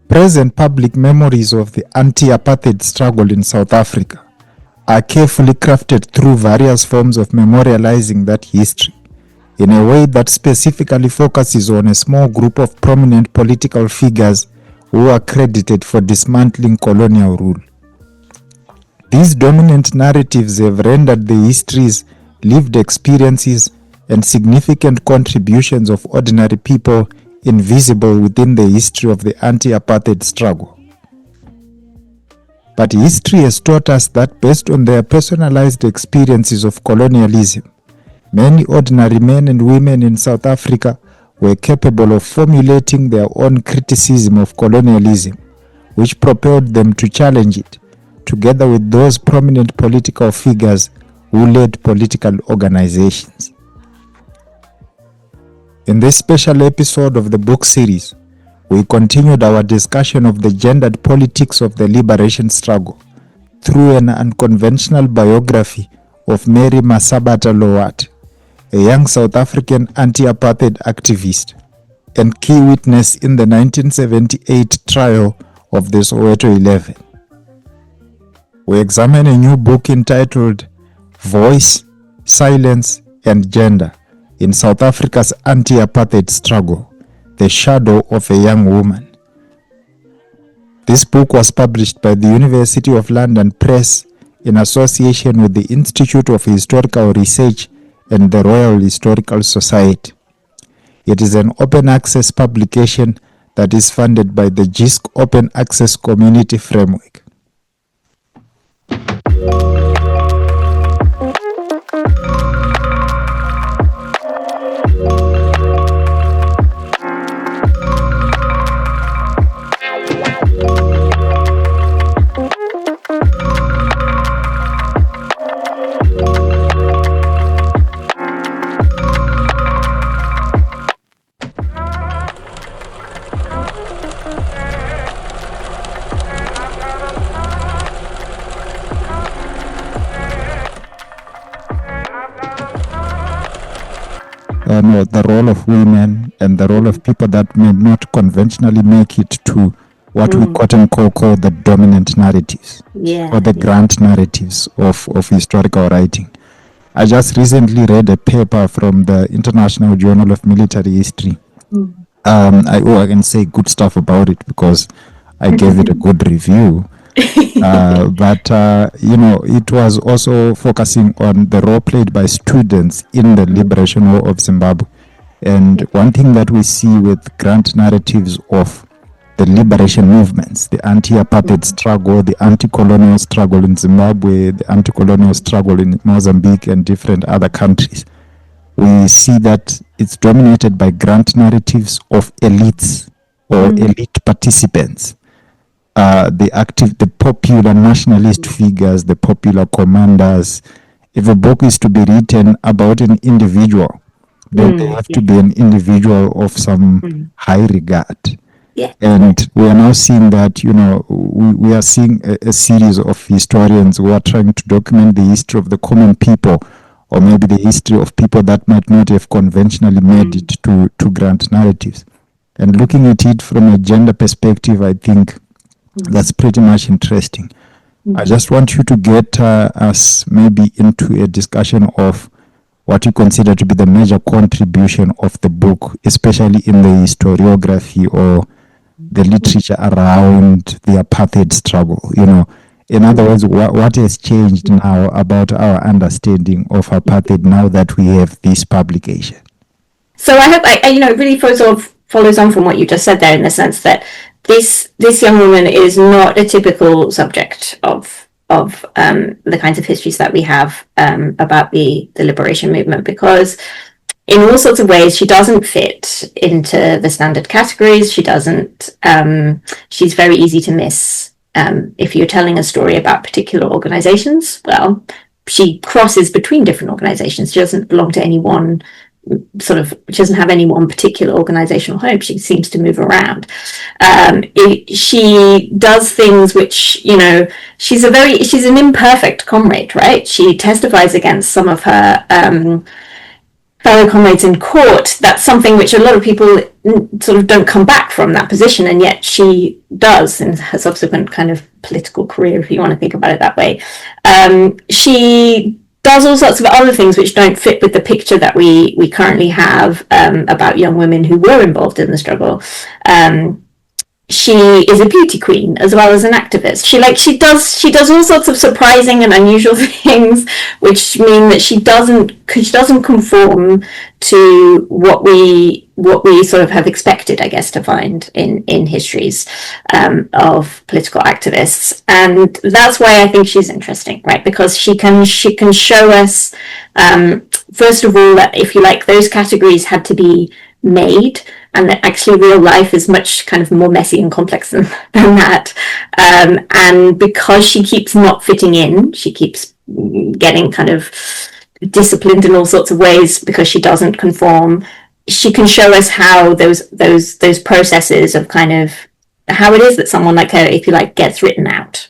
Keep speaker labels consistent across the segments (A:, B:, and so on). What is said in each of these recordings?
A: Present public memories of the anti-apartheid struggle in South Africa are carefully crafted through various forms of memorializing that history in a way that specifically focuses on a small group of prominent political figures who are credited for dismantling colonial rule. These dominant narratives have rendered the histories, lived experiences, and significant contributions of ordinary people invisible within the history of the anti-apartheid struggle. But history has taught us that based on their personalized experiences of colonialism, many ordinary men and women in South Africa were capable of formulating their own criticism of colonialism, which propelled them to challenge it, together with those prominent political figures who led political organizations. In this special episode of the book series, we continued our discussion of the gendered politics of the liberation struggle through an unconventional biography of Mary Masabata Lowat, a young South African anti-apartheid activist and key witness in the 1978 trial of the Soweto 11. We examine a new book entitled Voice, Silence and Gender in South Africa's Anti-Apartheid Struggle, The Shadow of a Young Woman. This book was published by the University of London Press in association with the Institute of Historical Research and the Royal Historical Society. It is an open access publication that is funded by the Jisc Open Access Community Framework. The role of women and the role of people that may not conventionally make it to what we quote unquote call the dominant narratives or the grant narratives of historical writing. I just recently read a paper from the International Journal of Military History. I can say good stuff about it because I gave it a good review. But it was also focusing on the role played by students in the liberation war of Zimbabwe. And one thing that we see with grant narratives of the liberation movements, the anti-apartheid struggle, the anti-colonial struggle in Zimbabwe, the anti-colonial struggle in Mozambique and different other countries, we see that it's dominated by grant narratives of elites or elite participants. The popular nationalist figures, the popular commanders. If a book is to be written about an individual, then they have to be an individual of some high regard. And we are now seeing that, we are seeing a series of historians who are trying to document the history of the common people, or maybe the history of people that might not have conventionally made it to grant narratives. And looking at it from a gender perspective, I think that's pretty much interesting. I just want you to get us maybe into a discussion of what you consider to be the major contribution of the book, especially in the historiography or the literature around the apartheid struggle. In other words, what has changed now about our understanding of apartheid now that we have this publication?
B: So I hope it really sort of follows on from what you just said there, in the sense that this young woman is not a typical subject of the kinds of histories that we have about the liberation movement, because in all sorts of ways she doesn't fit into the standard categories. She doesn't. She's very easy to miss. If you're telling a story about particular organizations, well, she crosses between different organizations. She doesn't belong to any one she doesn't have any one particular organizational home. She seems to move around. She does things which, she's an imperfect comrade, right? She testifies against some of her fellow comrades in court, that's something which a lot of people sort of don't come back from that position, and yet she does in her subsequent kind of political career, if you want to think about it that way. She does all sorts of other things which don't fit with the picture that we currently have about young women who were involved in the struggle. She is a beauty queen as well as an activist. She does all sorts of surprising and unusual things, which mean that she doesn't conform to what we sort of have expected, I guess, to find in histories of political activists. And that's why I think she's interesting, right? Because she can show us, first of all, that, if you like, those categories had to be made, and that actually real life is much kind of more messy and complex than that. And because she keeps not fitting in, she keeps getting kind of disciplined in all sorts of ways because she doesn't conform. She can show us how those processes of kind of how it is that someone like her, if you like, gets written out,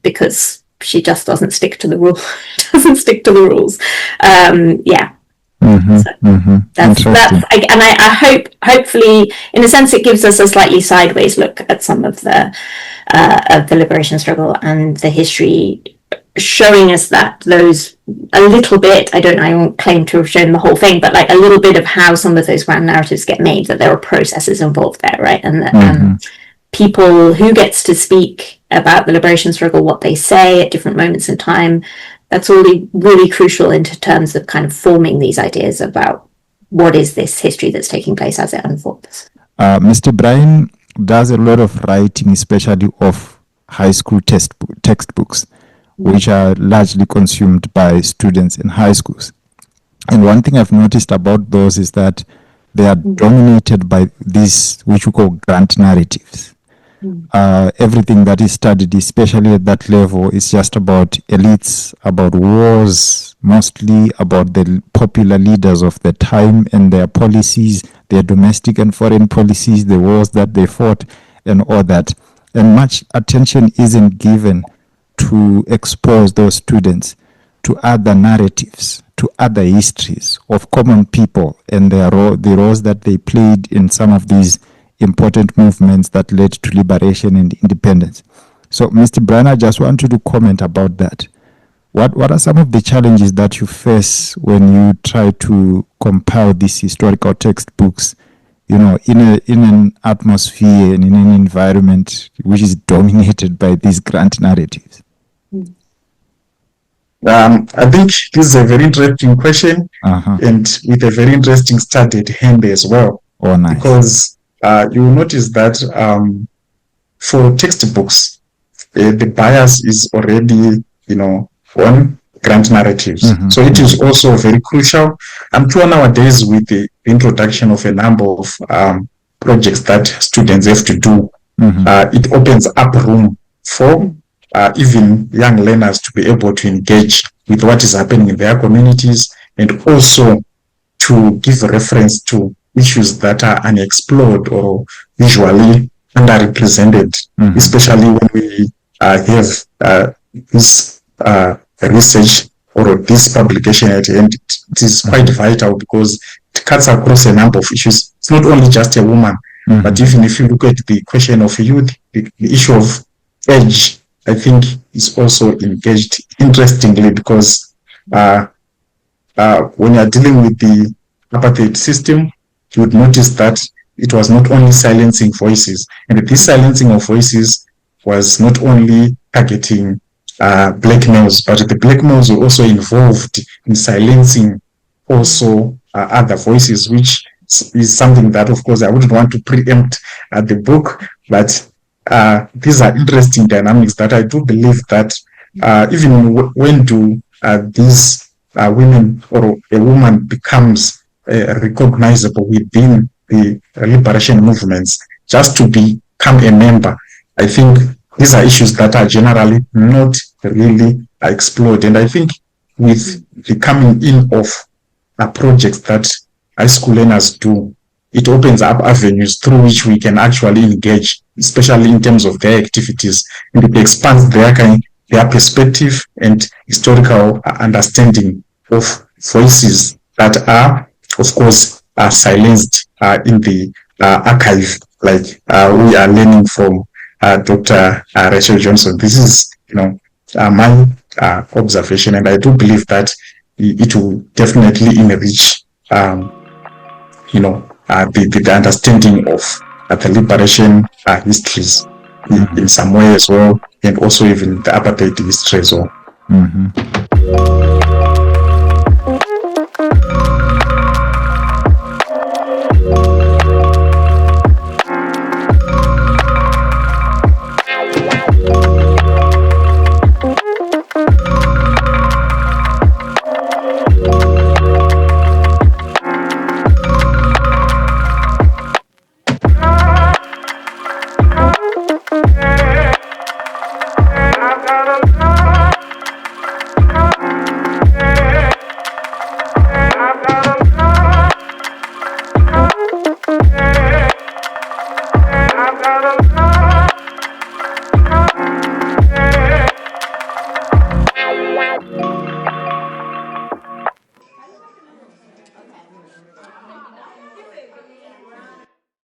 B: because she just doesn't stick to the rules. Yeah. That's I hope, hopefully, in a sense, it gives us a slightly sideways look at some of the liberation struggle and the history, showing us that those a little bit. I won't claim to have shown the whole thing, but like a little bit of how some of those grand narratives get made. That there are processes involved there, right? And that people who gets to speak about the liberation struggle, what they say at different moments in time. That's really, really crucial in terms of kind of forming these ideas about what is this history that's taking place as it unfolds.
A: Mr. Brian does a lot of writing, especially of high school textbooks, which are largely consumed by students in high schools. And one thing I've noticed about those is that they are dominated by these, which we call grant narratives. Everything that is studied, especially at that level, is just about elites, about wars, mostly about the popular leaders of the time and their policies, their domestic and foreign policies, the wars that they fought, and all that. And much attention isn't given to expose those students to other narratives, to other histories of common people and the roles that they played in some of these important movements that led to liberation and independence. So, Mr. Brian, I just want you to comment about that. What are some of the challenges that you face when you try to compile these historical textbooks, in an atmosphere and in an environment which is dominated by these grant narratives?
C: I think this is a very interesting question, and with a very interesting study at hand as well.
A: Oh, nice.
C: Because you will notice that for textbooks, the bias is already, on grant narratives. So it is also very crucial. I'm sure nowadays with the introduction of a number of projects that students have to do, it opens up room for even young learners to be able to engage with what is happening in their communities, and also to give reference to issues that are unexplored or visually underrepresented, especially when we have this research or this publication at hand. It is quite vital because it cuts across a number of issues. It's not only just a woman, but even if you look at the question of youth, the issue of age, I think is also engaged interestingly, because when you're dealing with the apartheid system, you would notice that it was not only silencing voices, and this silencing of voices was not only targeting black males, but the black males were also involved in silencing also other voices, which is something that, of course, I wouldn't want to preempt the book, but these are interesting dynamics that I do believe that even when these women or a woman becomes recognizable within the liberation movements, just to become a member, I think these are issues that are generally not really explored. And I think with the coming in of projects that high school learners do, it opens up avenues through which we can actually engage, especially in terms of their activities, and it expands their perspective and historical understanding of voices that are of course, silenced in the archive, like we are learning from Dr. Rachel Johnson. This is, my observation, and I do believe that it will definitely enrich, the understanding of the liberation histories in some way as well, and also even the apartheid history as well.